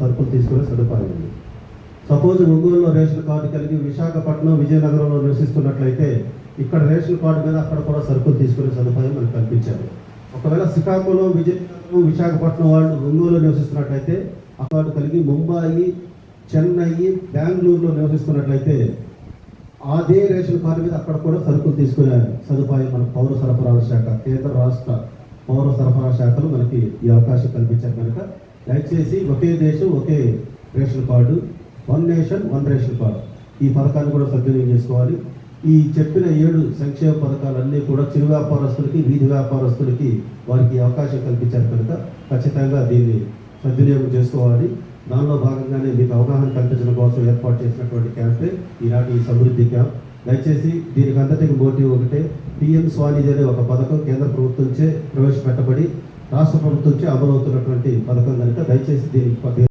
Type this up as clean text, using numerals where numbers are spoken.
సరుకులు తీసుకునే సదుపాయం ఉంది. సపోజ్ ఒంగోలులో రేషన్ కార్డు కలిగి విశాఖపట్నం, విజయనగరంలో నివసిస్తున్నట్లయితే ఇక్కడ రేషన్ కార్డు మీద అక్కడ కూడా సరుకులు తీసుకునే సదుపాయం మనకు కల్పించారు. ఒకవేళ శ్రీకాకుళం, విజయనగరం, విశాఖపట్నం వాళ్ళు ఒంగోలులో నివసిస్తున్నట్లయితే ఆ కార్డు కలిగి ముంబాయి, చెన్నై, బెంగళూరులో నివసిస్తున్నట్లయితే అదే రేషన్ కార్డు మీద అక్కడ కూడా సరుకులు తీసుకునే సదుపాయం మన పౌర సరఫరాల శాఖ, కేంద్ర రాష్ట్ర పౌర సరఫరా శాఖలు మనకి ఈ అవకాశం కల్పించారు. కనుక దయచేసి ఒకే దేశం ఒకే ration card, one nation one ration card, ఈ పథకాన్ని కూడా సద్వినియోగం చేసుకోవాలి. ఈ చెప్పిన 7 సంక్షేమ పథకాలన్నీ కూడా చిరు వ్యాపారస్తులకి, వీధి వ్యాపారస్తులకి వారికి అవకాశం కల్పించారు. కనుక ఖచ్చితంగా దీన్ని సద్వినియోగం చేసుకోవాలి. దానిలో భాగంగానే మీకు అవగాహన కల్పించడం కోసం ఏర్పాటు చేసినటువంటి క్యాంపే ఈనాటి ఈ సమృద్ధి క్యాంప్. దయచేసి దీనికి అంతటికి మోటివ్ ఒకటే, పిఎం స్వానిధి అనే ఒక పథకం కేంద్ర ప్రభుత్వంచే ప్రవేశపెట్టబడి రాష్ట్ర ప్రభుత్వంచే అమలవుతున్నటువంటి పథకం కనుక దయచేసి దీనికి